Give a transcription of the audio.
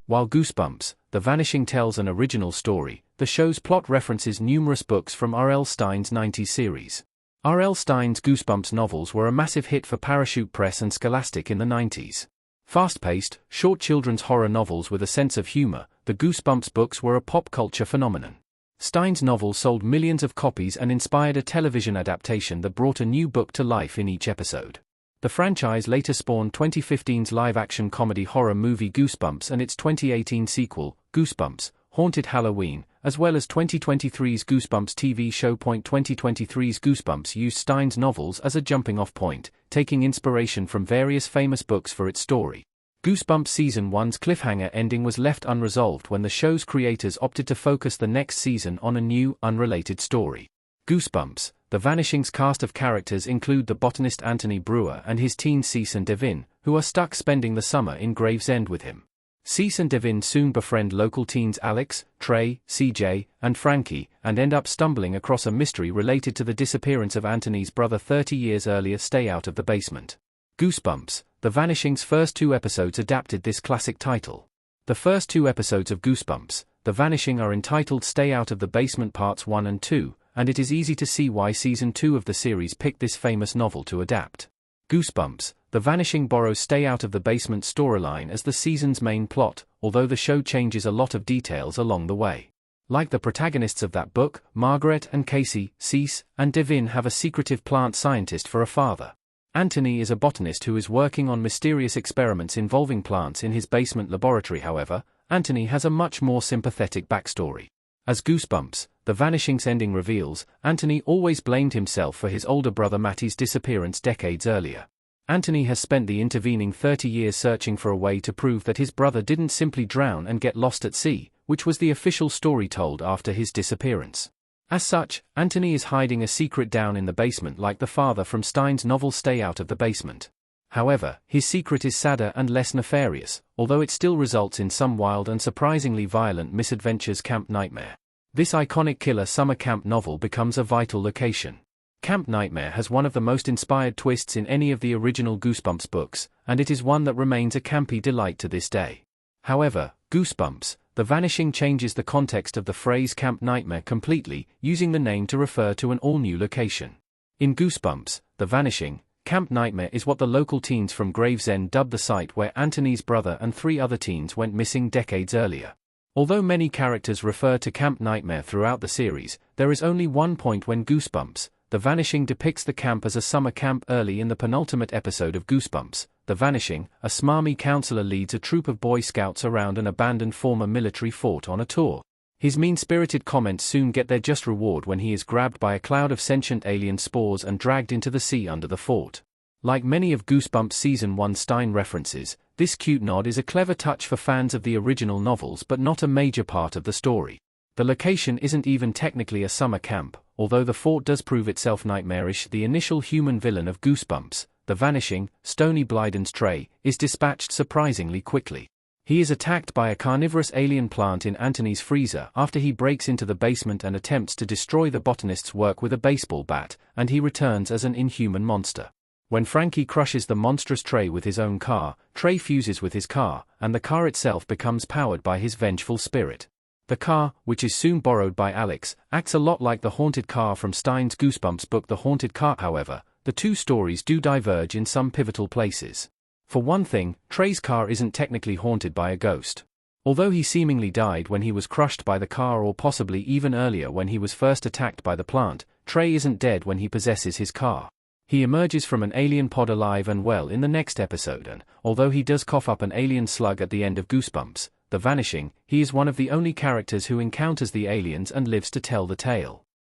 While Goosebumps, The Vanishing tells an original story, the show's plot references numerous books from R.L. Stine's 90s series. R.L. Stine's Goosebumps novels were a massive hit for Parachute Press and Scholastic in the 90s. Fast-paced, short children's horror novels with a sense of humor, the Goosebumps books were a pop culture phenomenon. Stine's novels sold millions of copies and inspired a television adaptation that brought a new book to life in each episode. The franchise later spawned 2015's live-action comedy horror movie Goosebumps and its 2018 sequel, Goosebumps, Haunted Halloween, as well as 2023's Goosebumps TV show. 2023's Goosebumps used Stine's novels as a jumping-off point, taking inspiration from various famous books for its story. Goosebumps Season 1's cliffhanger ending was left unresolved when the show's creators opted to focus the next season on a new, unrelated story. Goosebumps, The Vanishing's cast of characters include the botanist Anthony Brewer and his teens Cease and Devin, who are stuck spending the summer in Gravesend with him. Cease and Devin soon befriend local teens Alex, Trey, CJ, and Frankie, and end up stumbling across a mystery related to the disappearance of Anthony's brother 30 years earlier. Stay Out of the Basement. Goosebumps, The Vanishing's first 2 episodes adapted this classic title. The first 2 episodes of Goosebumps, The Vanishing are entitled Stay Out of the Basement Parts 1 and 2, and it is easy to see why Season 2 of the series picked this famous novel to adapt. Goosebumps, The Vanishing borrows Stay Out of the Basement storyline as the season's main plot, although the show changes a lot of details along the way. Like the protagonists of that book, Margaret and Casey, Cease, and Devin have a secretive plant scientist for a father. Anthony is a botanist who is working on mysterious experiments involving plants in his basement laboratory. However, Anthony has a much more sympathetic backstory. As Goosebumps, The Vanishing's ending reveals, Anthony always blamed himself for his older brother Matty's disappearance decades earlier. Anthony has spent the intervening 30 years searching for a way to prove that his brother didn't simply drown and get lost at sea, which was the official story told after his disappearance. As such, Anthony is hiding a secret down in the basement like the father from Stine's novel Stay Out of the Basement. However, his secret is sadder and less nefarious, although it still results in some wild and surprisingly violent misadventures. Camp Nightmare. This iconic killer summer camp novel becomes a vital location. Camp Nightmare has one of the most inspired twists in any of the original Goosebumps books, and it is one that remains a campy delight to this day. However, Goosebumps, The Vanishing changes the context of the phrase Camp Nightmare completely, using the name to refer to an all-new location. In Goosebumps, The Vanishing, Camp Nightmare is what the local teens from Gravesend dubbed the site where Anthony's brother and 3 other teens went missing decades earlier. Although many characters refer to Camp Nightmare throughout the series, there is only one point when Goosebumps, The Vanishing depicts the camp as a summer camp. Early in the penultimate episode of Goosebumps, The Vanishing, a smarmy counselor leads a troop of Boy Scouts around an abandoned former military fort on a tour. His mean-spirited comments soon get their just reward when he is grabbed by a cloud of sentient alien spores and dragged into the sea under the fort. Like many of Goosebumps Season 1 Stine references, this cute nod is a clever touch for fans of the original novels but not a major part of the story. The location isn't even technically a summer camp, although the fort does prove itself nightmarish. The initial human villain of Goosebumps, The Vanishing, Stony Blyden's Trey, is dispatched surprisingly quickly. He is attacked by a carnivorous alien plant in Anthony's freezer after he breaks into the basement and attempts to destroy the botanist's work with a baseball bat, and he returns as an inhuman monster. When Frankie crushes the monstrous Trey with his own car, Trey fuses with his car, and the car itself becomes powered by his vengeful spirit. The car, which is soon borrowed by Alex, acts a lot like the haunted car from Stine's Goosebumps book The Haunted Car. However, the two stories do diverge in some pivotal places. For one thing, Trey's car isn't technically haunted by a ghost. Although he seemingly died when he was crushed by the car or possibly even earlier when he was first attacked by the plant, Trey isn't dead when he possesses his car. He emerges from an alien pod alive and well in the next episode, and, although he does cough up an alien slug at the end of Goosebumps, The Vanishing, he is one of the only characters who encounters the aliens and lives to tell the tale.